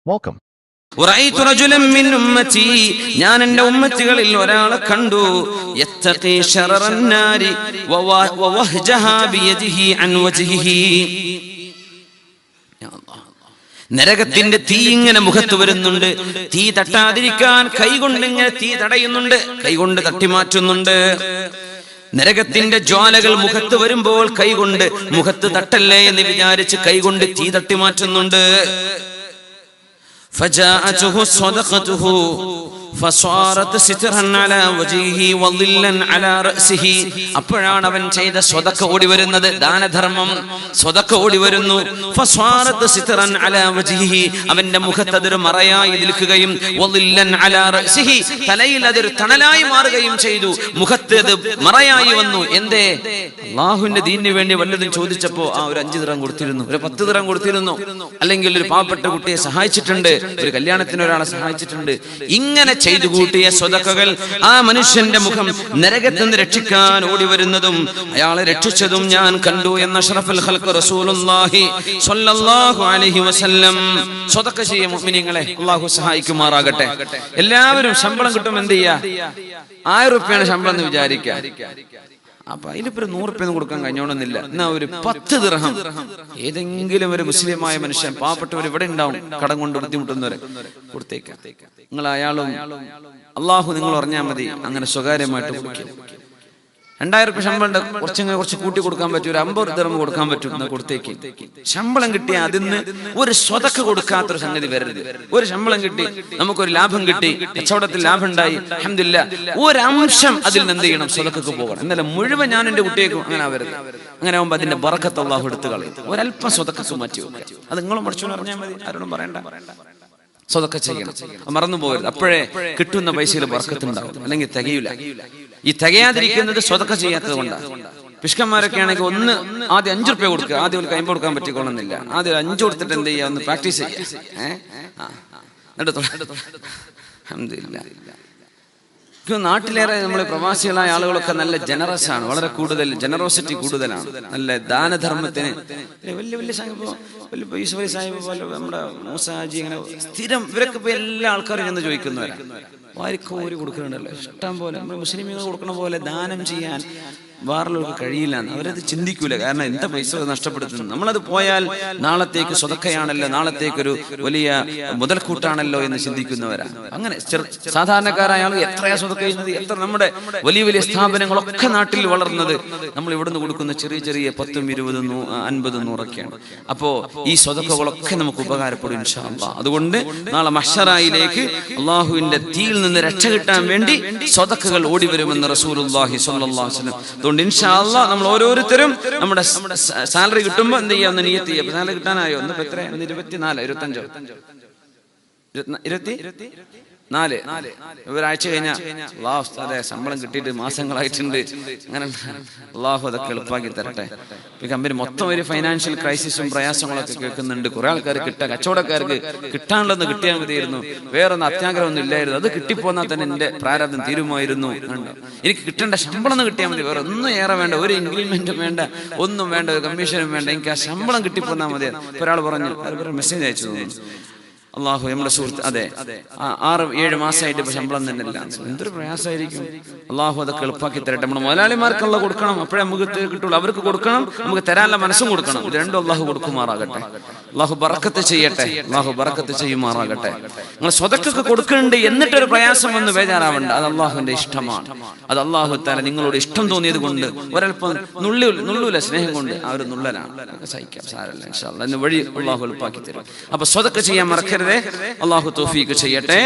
Welcome. ഞാൻ എന്റെ ഉമ്മത്തികളിൽ ഒരാളെ കണ്ടു നരകത്തിന്റെ തീ ഇങ്ങനെ മുഖത്ത് വരുന്നുണ്ട്. തീ തട്ടാതിരിക്കാൻ കൈകൊണ്ട് ഇങ്ങനെ തീ തടയുന്നുണ്ട്, കൈകൊണ്ട് തട്ടിമാറ്റുന്നുണ്ട്. നരകത്തിന്റെ ജ്വാലകൾ മുഖത്ത് വരുമ്പോൾ കൈകൊണ്ട് മുഖത്ത് തട്ടല്ലേ എന്ന് വിചാരിച്ച് കൈകൊണ്ട് തീ തട്ടിമാറ്റുന്നുണ്ട്. فجاءته صدقته فصارت سترا على وجهه وظلا على رأسه. അപ്പോഴാണ് അവൻ ചെയ്ത സ്വതക്ക ഓടി വരുന്നത്, ദാനധർമ്മം സ്വതക്ക ഓടി വരുന്നു. فصارت سترا على وجهه, അവന്റെ മുഖത്ത് അതൊരു മറയായി നിൽക്കുകയും وظلا على رأسه, തലയിൽ അതൊരു തണലായി മാറുകയും ചെയ്തു. മുഖത്ത് അത് മറയായി വന്നു. എന്തേ? അല്ലാഹുവിന്റെ ദീനിന് വേണ്ടി വല്ലതും ചോദിച്ചപ്പോ ഒരു 5 ദിർഹം കൊടുത്തിരുന്നു, ഒരു 10 ദിർഹം കൊടുത്തിരുന്നു, അല്ലെങ്കിൽ ഒരു പാവപ്പെട്ട കുട്ടിയെ സഹായിച്ചിട്ടുണ്ട്, ഒരു കല്യാണത്തിന് ഒരാളെ സഹായിച്ചിട്ടുണ്ട്. ഇങ്ങനെ ചെയ്തു കൂട്ടിയ സ്വതക്കകൾ ആ മനുഷ്യന്റെ മുഖം നരകത്തിൽ നിന്ന് രക്ഷിക്കാൻ ഓടി വരുന്നതും അയാളെ രക്ഷിച്ചതും ഞാൻ കണ്ടു എന്ന് അഷ്റഫുൽ ഖൽഖ് റസൂലുള്ളാഹി സ്വല്ലല്ലാഹു അലൈഹി വസല്ലം. സ്വതക്ക ചെയ്യ മുഅ്മിനീങ്ങളെ, അല്ലാഹു സഹായിക്കുമാറാകട്ടെ. എല്ലാവരും ശമ്പളം കിട്ടും, എന്ത് ചെയ്യാ? 1000 രൂപയാണ് ശമ്പളം എന്ന് വിചാരിക്കുക. അപ്പൊ അതിലിപ്പോ 100 രൂപയൊന്നും കൊടുക്കാൻ കഴിഞ്ഞോണമെന്നില്ല. എന്നാ ഒരു 10 ദിർഹം ഏതെങ്കിലും ഒരു മുസ്ലിമായ മനുഷ്യൻ, പാവപ്പെട്ടവർ ഇവിടെ ഉണ്ടാവും, കടം കൊണ്ട് ബുദ്ധിമുട്ടുന്നവരെ കൊടുത്തേക്കാം. നിങ്ങൾ അയാളും അള്ളാഹു നിങ്ങൾ അറിഞ്ഞാൽ മതി, അങ്ങനെ സ്വകാര്യമായിട്ട് കൊടുക്കും. 2000 രൂപ ശമ്പളം ഉണ്ട്, കുറച്ച് കൂട്ടി കൊടുക്കാൻ പറ്റും, ഒരു 50 ദിർഹം കൊടുക്കാൻ പറ്റും, എന്നാ കൊടുത്തേക്ക്. ശമ്പളം കിട്ടിയ അതിന് ഒരു സ്വതക്ക കൊടുക്കാത്തൊരു സംഗതി വരരുത്. ഒരു ശമ്പളം കിട്ടി, നമുക്കൊരു ലാഭം കിട്ടി, കച്ചവടത്തിൽ ലാഭം ഉണ്ടായി, അൽഹംദുലില്ലാഹ്, ഒരംശം അതിൽ നിന്ന് എന്ത് ചെയ്യണം? സ്വതക്കക്ക് പോകണം. എന്നല്ല മുഴുവൻ ഞാൻ എന്റെ കുട്ടിയേക്കും അങ്ങനെ ആവരുത്. അങ്ങനെ ആവുമ്പോ അതിന്റെ ബറക്കത്ത് അല്ലാഹു എടുത്തു കളയും. ഒരല്പം സ്വതക്കക്ക് മാറ്റി വെക്കുക. അത് നിങ്ങളും പഠിച്ചു അറിഞ്ഞാൽ മതി, ആരോടും പറയണ്ട. സ്വതക്ക ചെയ്യണം, മറന്നു പോകരുത്. അപ്പോഴേ കിട്ടുന്ന പൈസയിൽ ബർക്കത്തുണ്ടാവും, അല്ലെങ്കിൽ തികയില്ല. ഈ തികയാതിരിക്കുന്നത് സ്വതക്ക ചെയ്യാത്തത് കൊണ്ടാണ്. പിഷ്കന്മാരൊക്കെ ആണെങ്കിൽ ആദ്യം 5 രൂപ കൊടുക്കുക, ആദ്യം ഒരു 50 കൊടുക്കാൻ പറ്റിക്കോണമെന്നില്ല. ആദ്യം 5 കൊടുത്തിട്ട് എന്ത് ചെയ്യുക? ഒന്ന് പ്രാക്ടീസ് ചെയ്യുക. നാട്ടിലേറെ നമ്മൾ പ്രവാസികളായ ആളുകളൊക്കെ നല്ല ജനറസ് ആണ്, വളരെ കൂടുതൽ ജനറോസിറ്റി കൂടുതലാണ്, നല്ല ദാനധർമ്മത്തിന് വലിയ വലിയ സാഹിബ്, വലിയ സാഹിബ് പോലെ നമ്മുടെ മൂസാജി, ഇങ്ങനെ സ്ഥിരം ഇവരൊക്കെ ഇപ്പൊ എല്ലാ ആൾക്കാരും ചെന്ന് ചോദിക്കുന്നവരാണ്. വാരിക്കോരി കൊടുക്കുന്നുണ്ടല്ലോ ഇഷ്ടം പോലെ. നമ്മൾ മുസ്ലിമീങ്ങൾ കൊടുക്കണ പോലെ ദാനം ചെയ്യാൻ വേറുള്ളവർക്ക് കഴിയില്ല. അവരത് ചിന്തിക്കൂല, കാരണം എന്താ പൈസ നഷ്ടപ്പെടുത്തുന്നു. നമ്മളത് പോയാൽ നാളത്തേക്ക് സ്വതക്കയാണല്ലോ, നാളത്തേക്കൊരു വലിയ മുതൽക്കൂട്ടാണല്ലോ എന്ന് ചിന്തിക്കുന്നവരാണ്. അങ്ങനെ സാധാരണക്കാരായ ആൾ എത്രയാ സ്വതക്ക ചെയ്യുന്നത്? എത്ര നമ്മുടെ വലിയ വലിയ സ്ഥാപനങ്ങളൊക്കെ നാട്ടിൽ വളർന്നത് നമ്മൾ ഇവിടുന്ന് കൊടുക്കുന്ന ചെറിയ ചെറിയ 10, 20, 50, 100ഒക്കെയാണ്. അപ്പോ ഈ സ്വതക്കകളൊക്കെ നമുക്ക് ഉപകാരപ്പെടും ഇൻഷാ അല്ലാഹ്. അതുകൊണ്ട് നാളെ മഹ്ശറയിലേക്ക് അള്ളാഹുവിന്റെ തീയിൽ നിന്ന് രക്ഷ കിട്ടാൻ വേണ്ടി സ്വതക്കകൾ ഓടി വരുമെന്ന് റസൂലുള്ളാഹി സ്വല്ലല്ലാഹു അലൈഹി വസല്ലം. അതുകൊണ്ട് ഇൻഷാ അല്ലാഹ് നമ്മൾ ഓരോരുത്തരും നമ്മുടെ സാലറി കിട്ടുമ്പോ എന്ത് ചെയ്യാം? ഒന്ന് നിയ്യത്ത് ചെയ്യാം. സാലറി കിട്ടാനായോ? ഒന്ന് എത്ര? 24, 25, 24 ഒരാഴ്ച കഴിഞ്ഞാൽ അല്ലാഹു ഉസ്താദേ ശമ്പളം കിട്ടിയിട്ട് മാസങ്ങളായിട്ടുണ്ട്. അങ്ങനെ അല്ലാഹു അതൊക്കെ എളുപ്പമാക്കി തരട്ടെ. ഈ കമ്പനി മൊത്തം ഒരു ഫൈനാൻഷ്യൽ ക്രൈസിസും പ്രയാസങ്ങളൊക്കെ കേൾക്കുന്നുണ്ട്. കുറെ ആൾക്കാർ കച്ചവടക്കാർക്ക് കിട്ടാനുള്ളതെന്ന് കിട്ടിയാൽ മതിയായിരുന്നു, വേറൊന്നും അത്യാഗ്രഹമൊന്നും ഇല്ലായിരുന്നു. അത് കിട്ടിപ്പോന്നാൽ തന്നെ എന്റെ പ്രാരാബ്ദം തീരുമായിരുന്നു. എനിക്ക് കിട്ടേണ്ട ശമ്പളം ഒന്ന് കിട്ടിയാൽ മതി, വേറെ ഒന്നും ഏറെ വേണ്ട, ഒരു ഇൻക്രിമെന്റും വേണ്ട, ഒന്നും വേണ്ട, ഒരു കമ്മീഷനും വേണ്ട, എനിക്ക് ആ ശമ്പളം കിട്ടിപ്പോന്നാൽ മതി. ഒരാൾ പറഞ്ഞു, മെസ്സേജ് അയച്ചു തോന്നുന്നു, അള്ളാഹു നമ്മുടെ സുഹൃത്ത്, അതെ 6-7 മാസമായിട്ട് ഇപ്പൊ ശമ്പളം തന്നെ ഇല്ല. എന്തൊരു പ്രയാസമായിരിക്കും. അള്ളാഹു അതൊക്കെ എളുപ്പമാക്കി തരട്ടെ. നമ്മുടെ മുതലാളിമാർക്കുള്ള കൊടുക്കണം, അപ്പോഴേ നമുക്ക് കിട്ടുള്ളൂ. അവർക്ക് കൊടുക്കണം, നമുക്ക് തരാനുള്ള മനസ്സും കൊടുക്കണം. ഇത് രണ്ടും അള്ളാഹു കൊടുക്കുമാറാകട്ടെ. അള്ളാഹു ബറക്കത്ത് ചെയ്യട്ടെ, അള്ളാഹു ബറക്കത്ത് ചെയ്യുമാറാകട്ടെ. നിങ്ങൾ സ്വതക്കൊക്കെ കൊടുക്കുന്നുണ്ട് എന്നിട്ടൊരു പ്രയാസം വന്ന് ബേജാറാവണ്ട. അത് അള്ളാഹുവിന്റെ ഇഷ്ടമാണ്. അത് അള്ളാഹു തആല നിങ്ങളോട് ഇഷ്ടം തോന്നിയത് കൊണ്ട്, ഒരൽപ്പം നുള്ളൂല സ്നേഹം കൊണ്ട്, ആ ഒരു നുള്ളലാണ്. സഹിക്കാം, സാരമില്ല, ഇൻഷാ അല്ലാഹ്. അതിന് വഴി അള്ളാഹു എളുപ്പമാക്കി തരും. അപ്പൊ സ്വതക്ക ചെയ്യാൻ മറക്കരുത്. അള്ളാഹു തൗഫീഖ് ചെയ്യട്ടെ.